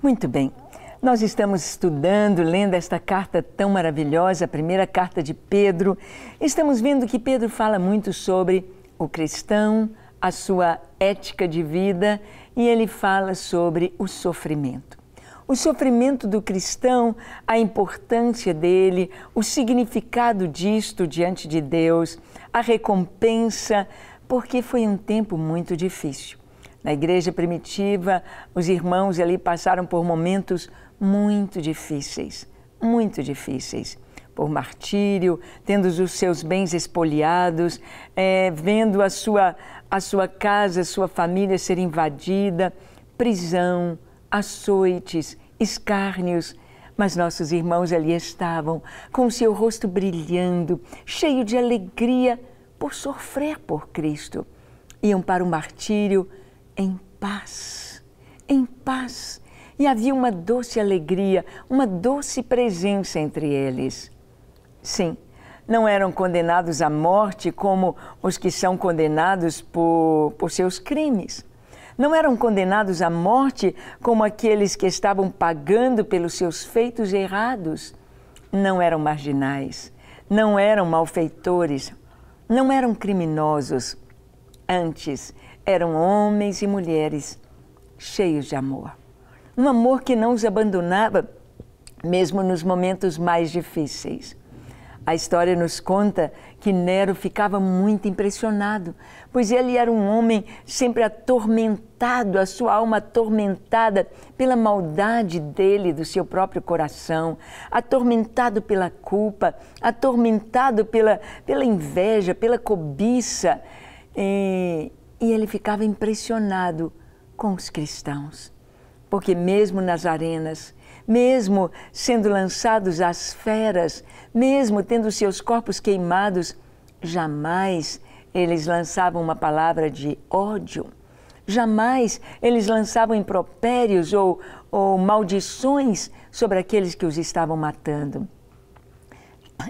Muito bem, nós estamos estudando, lendo esta carta tão maravilhosa, a primeira carta de Pedro. Estamos vendo que Pedro fala muito sobre o cristão, a sua ética de vida, e ele fala sobre o sofrimento. O sofrimento do cristão, a importância dele, o significado disto diante de Deus, a recompensa, porque foi um tempo muito difícil. Na igreja primitiva, os irmãos ali passaram por momentos muito difíceis, por martírio, tendo os seus bens espoliados, vendo a sua casa, a sua família ser invadida, prisão, açoites, escárnios. Mas nossos irmãos ali estavam com o seu rosto brilhando, cheio de alegria por sofrer por Cristo. Iam para o martírio em paz, e havia uma doce alegria, uma doce presença entre eles. Sim, não eram condenados à morte como os que são condenados por seus crimes. Não eram condenados à morte como aqueles que estavam pagando pelos seus feitos errados. Não eram marginais, não eram malfeitores, não eram criminosos. Antes, eram homens e mulheres cheios de amor. Um amor que não os abandonava, mesmo nos momentos mais difíceis. A história nos conta que Nero ficava muito impressionado, pois ele era um homem sempre atormentado, a sua alma atormentada pela maldade dele, do seu próprio coração, atormentado pela culpa, atormentado pela inveja, pela cobiça. E ele ficava impressionado com os cristãos, porque mesmo nas arenas, mesmo sendo lançados às feras, mesmo tendo seus corpos queimados, jamais eles lançavam uma palavra de ódio, jamais eles lançavam impropérios ou maldições sobre aqueles que os estavam matando.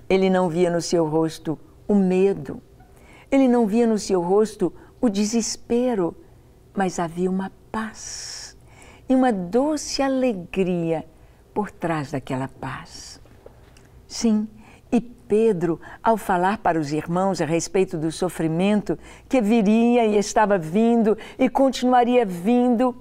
Ele não via no seu rosto o medo, ele não via no seu rosto o desespero, mas havia uma paz e uma doce alegria por trás daquela paz. Sim, e Pedro, ao falar para os irmãos a respeito do sofrimento que viria e estava vindo e continuaria vindo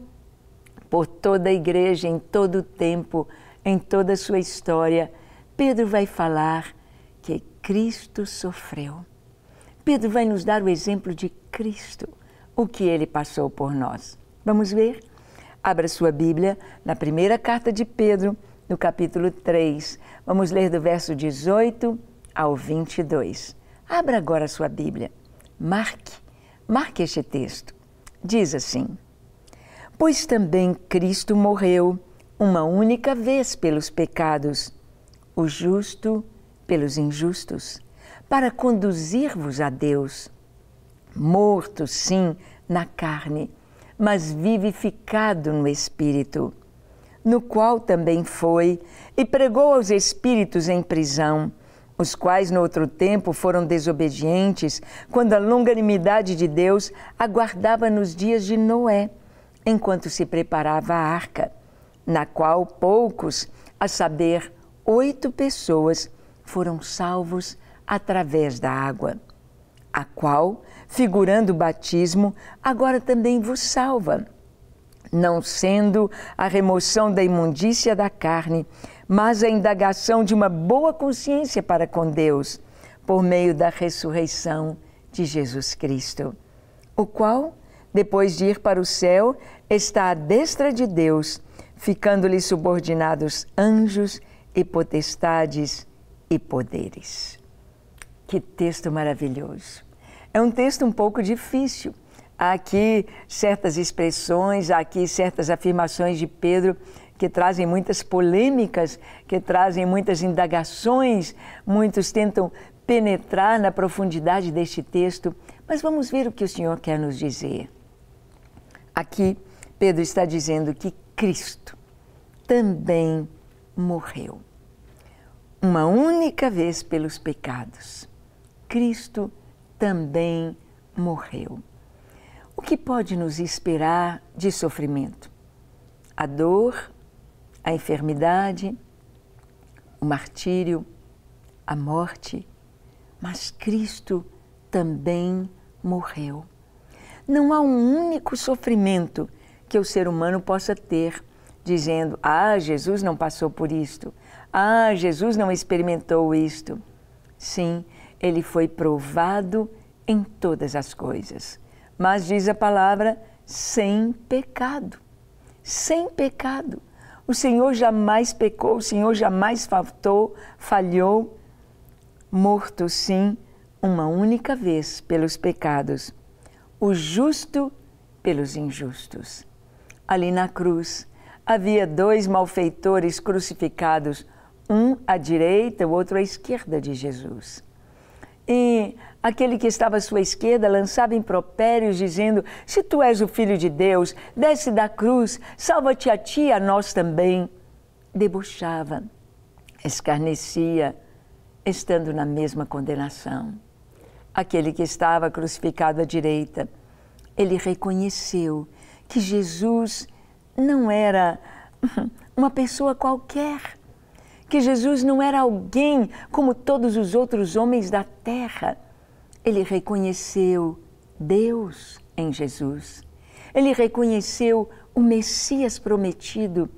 por toda a igreja, em todo o tempo, em toda a sua história, Pedro vai falar que Cristo sofreu. Pedro vai nos dar o exemplo de Cristo, o que ele passou por nós. Vamos ver? Abra sua Bíblia na primeira carta de Pedro, no capítulo 3. Vamos ler do verso 18 ao 22. Abra agora a sua Bíblia. Marque este texto. Diz assim: Pois também Cristo morreu uma única vez pelos pecados, o justo pelos injustos, para conduzir-vos a Deus, morto, sim, na carne, mas vivificado no Espírito, no qual também foi e pregou aos espíritos em prisão, os quais no outro tempo foram desobedientes, quando a longanimidade de Deus aguardava nos dias de Noé, enquanto se preparava a arca, na qual poucos, a saber, 8 pessoas, foram salvos através da água, a qual, figurando o batismo, agora também vos salva, não sendo a remoção da imundícia da carne, mas a indagação de uma boa consciência para com Deus, por meio da ressurreição de Jesus Cristo, o qual, depois de ir para o céu, está à destra de Deus, ficando-lhe subordinados anjos e potestades e poderes. Que texto maravilhoso! É um texto um pouco difícil. Há aqui certas expressões, há aqui certas afirmações de Pedro que trazem muitas polêmicas, que trazem muitas indagações, muitos tentam penetrar na profundidade deste texto, mas vamos ver o que o Senhor quer nos dizer. Aqui, Pedro está dizendo que Cristo também morreu. Uma única vez pelos pecados. Cristo também morreu. O que pode nos esperar de sofrimento? A dor a enfermidade, o martírio, a morte, mas Cristo também morreu. Não há um único sofrimento que o ser humano possa ter, dizendo, ah, Jesus não passou por isto, ah, Jesus não experimentou isto. Sim, ele foi provado em todas as coisas, mas diz a palavra, sem pecado. Sem pecado. O Senhor jamais pecou, o Senhor jamais falhou, morto sim, uma única vez pelos pecados, o justo pelos injustos. Ali na cruz havia 2 malfeitores crucificados, um à direita, o outro à esquerda de Jesus. E aquele que estava à sua esquerda lançava impropérios, dizendo, se tu és o Filho de Deus, desce da cruz, salva-te a ti e a nós também. Debochava, escarnecia, estando na mesma condenação. Aquele que estava crucificado à direita, ele reconheceu que Jesus não era uma pessoa qualquer, que Jesus não era alguém como todos os outros homens da terra. Ele reconheceu Deus em Jesus. Ele reconheceu o Messias prometido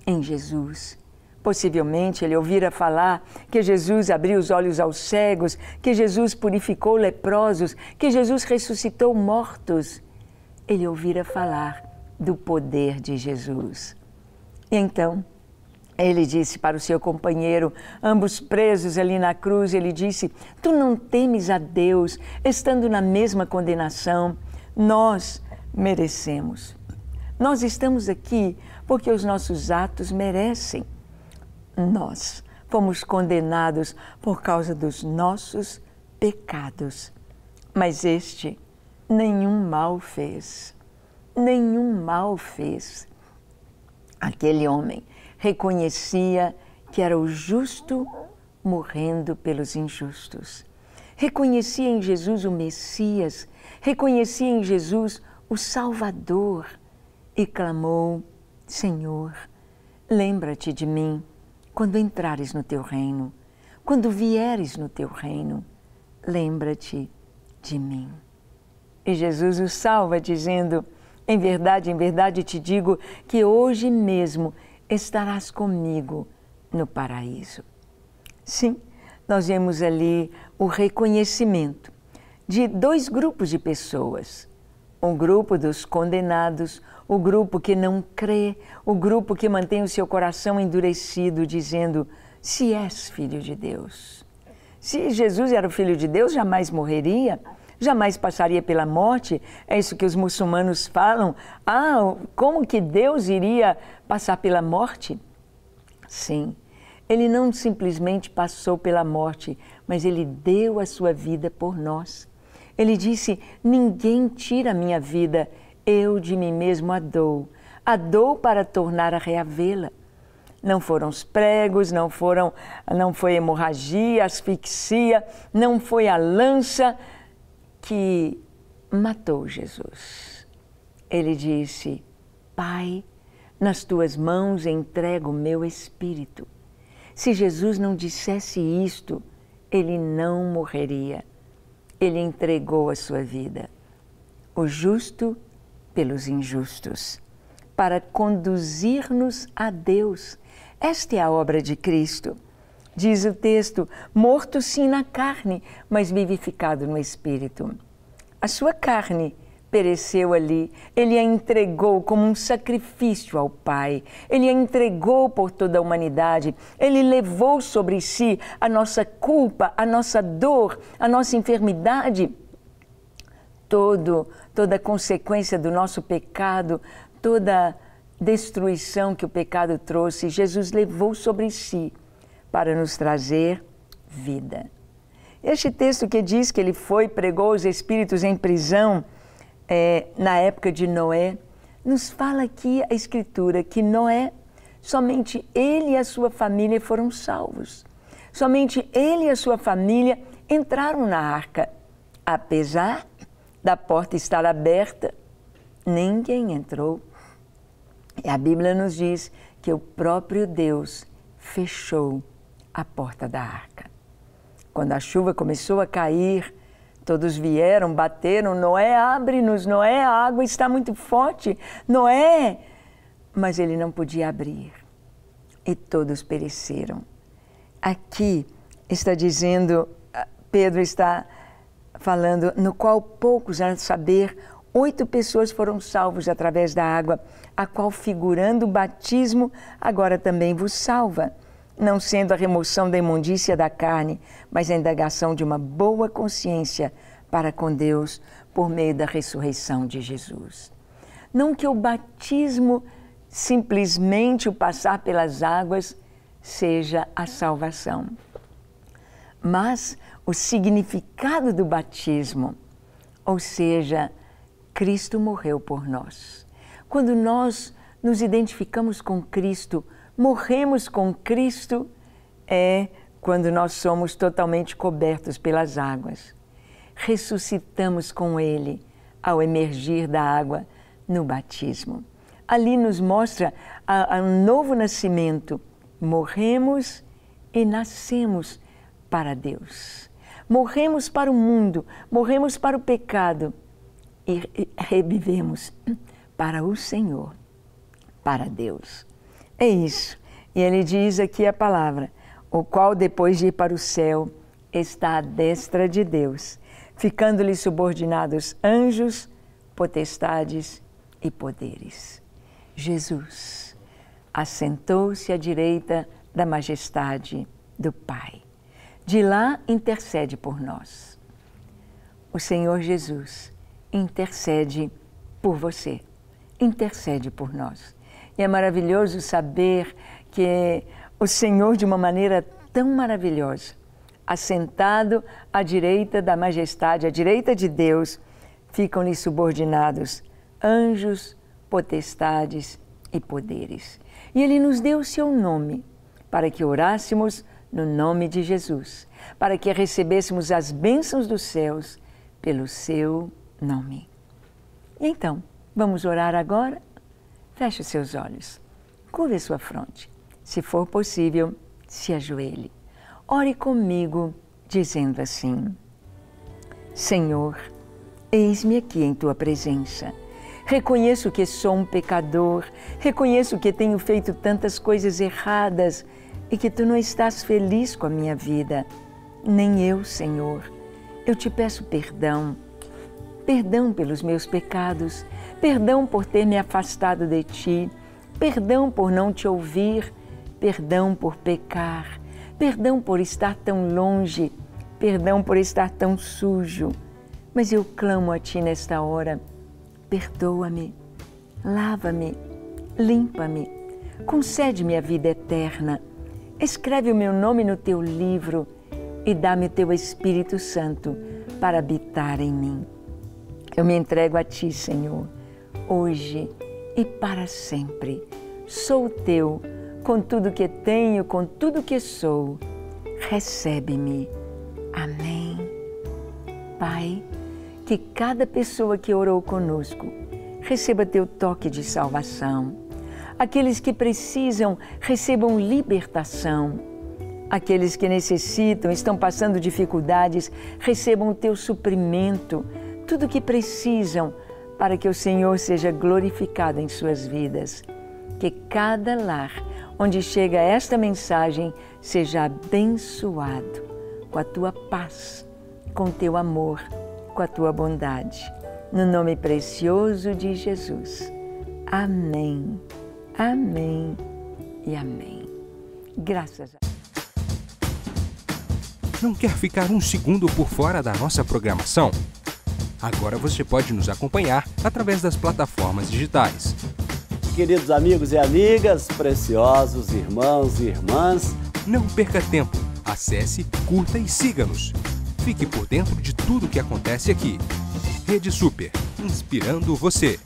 em Jesus. Possivelmente ele ouvira falar que Jesus abriu os olhos aos cegos, que Jesus purificou leprosos, que Jesus ressuscitou mortos. Ele ouvira falar do poder de Jesus. E então, ele disse para o seu companheiro, ambos presos ali na cruz, ele disse, tu não temes a Deus, estando na mesma condenação, nós merecemos. Nós estamos aqui porque os nossos atos merecem. Nós fomos condenados por causa dos nossos pecados. Mas este nenhum mal fez. Nenhum mal fez. Aquele homem reconhecia que era o justo morrendo pelos injustos. Reconhecia em Jesus o Messias, reconhecia em Jesus o Salvador e clamou, Senhor, lembra-te de mim quando entrares no teu reino, quando vieres no teu reino, lembra-te de mim. E Jesus o salva dizendo, em verdade te digo que hoje mesmo estarás comigo no paraíso. Sim, nós vemos ali o reconhecimento de 2 grupos de pessoas. Um grupo dos condenados, o grupo que não crê, o grupo que mantém o seu coração endurecido, dizendo, se és filho de Deus. Se Jesus era o filho de Deus, jamais morreria, jamais passaria pela morte. É isso que os muçulmanos falam. Ah, como que Deus iria passar pela morte? Sim, ele não simplesmente passou pela morte, mas ele deu a sua vida por nós. Ele disse, ninguém tira a minha vida, eu de mim mesmo a dou para tornar a reavê-la. Não foram os pregos, não foi hemorragia, asfixia, não foi a lança que matou Jesus. Ele disse, Pai, nas tuas mãos entrego o meu espírito. Se Jesus não dissesse isto, ele não morreria. Ele entregou a sua vida, o justo pelos injustos, para conduzir-nos a Deus. Esta é a obra de Cristo. Diz o texto, morto sim na carne, mas vivificado no Espírito. A sua carne pereceu ali, ele a entregou como um sacrifício ao Pai, ele a entregou por toda a humanidade, ele levou sobre si a nossa culpa, a nossa dor, a nossa enfermidade, toda a consequência do nosso pecado, toda a destruição que o pecado trouxe, Jesus levou sobre si para nos trazer vida. Este texto que diz que ele pregou os espíritos em prisão, na época de Noé, nos fala aqui a Escritura que Noé, somente ele e a sua família foram salvos. Somente ele e a sua família entraram na arca. Apesar da porta estar aberta, ninguém entrou. E a Bíblia nos diz que o próprio Deus fechou a porta da arca. Quando a chuva começou a cair, todos vieram, bateram, Noé, abre-nos, Noé, a água está muito forte, Noé! Mas ele não podia abrir e todos pereceram. Aqui está dizendo, Pedro está falando, no qual poucos, a saber, 8 pessoas foram salvos através da água, a qual, figurando o batismo, agora também vos salva, não sendo a remoção da imundícia da carne, mas a indagação de uma boa consciência para com Deus por meio da ressurreição de Jesus. Não que o batismo, simplesmente o passar pelas águas, seja a salvação, mas o significado do batismo, ou seja, Cristo morreu por nós. Quando nós nos identificamos com Cristo, morremos com Cristo, é quando nós somos totalmente cobertos pelas águas. Ressuscitamos com Ele ao emergir da água no batismo. Ali nos mostra um novo nascimento. Morremos e nascemos para Deus. Morremos para o mundo, morremos para o pecado e revivemos para o Senhor, para Deus. É isso. E ele diz aqui a palavra, o qual depois de ir para o céu está à destra de Deus, ficando-lhe subordinados anjos, potestades e poderes. Jesus assentou-se à direita da majestade do Pai. De lá intercede por nós. O Senhor Jesus intercede por você, intercede por nós. E é maravilhoso saber que o Senhor, de uma maneira tão maravilhosa, assentado à direita da majestade, à direita de Deus, ficam-lhe subordinados anjos, potestades e poderes. E Ele nos deu o seu nome, para que orássemos no nome de Jesus, para que recebêssemos as bênçãos dos céus pelo seu nome. E então, vamos orar agora? Feche os seus olhos, curve a sua fronte. Se for possível, se ajoelhe. Ore comigo, dizendo assim: Senhor, eis-me aqui em Tua presença. Reconheço que sou um pecador, reconheço que tenho feito tantas coisas erradas e que Tu não estás feliz com a minha vida. Nem eu, Senhor. Eu te peço perdão. Perdão pelos meus pecados, perdão por ter me afastado de Ti, perdão por não Te ouvir, perdão por pecar, perdão por estar tão longe, perdão por estar tão sujo. Mas eu clamo a Ti nesta hora, perdoa-me, lava-me, limpa-me, concede-me a vida eterna, escreve o meu nome no Teu livro e dá-me o Teu Espírito Santo para habitar em mim. Eu me entrego a Ti, Senhor, hoje e para sempre. Sou Teu, com tudo que tenho, com tudo que sou. Recebe-me. Amém. Pai, que cada pessoa que orou conosco receba Teu toque de salvação. Aqueles que precisam, recebam libertação. Aqueles que necessitam, estão passando dificuldades, recebam o Teu suprimento. Tudo o que precisam para que o Senhor seja glorificado em suas vidas. Que cada lar onde chega esta mensagem seja abençoado com a Tua paz, com o Teu amor, com a Tua bondade. No nome precioso de Jesus. Amém, amém e amém. Graças a Deus. Não quer ficar um segundo por fora da nossa programação? Agora você pode nos acompanhar através das plataformas digitais. Queridos amigos e amigas, preciosos irmãos e irmãs, não perca tempo. Acesse, curta e siga-nos. Fique por dentro de tudo o que acontece aqui. Rede Super, inspirando você.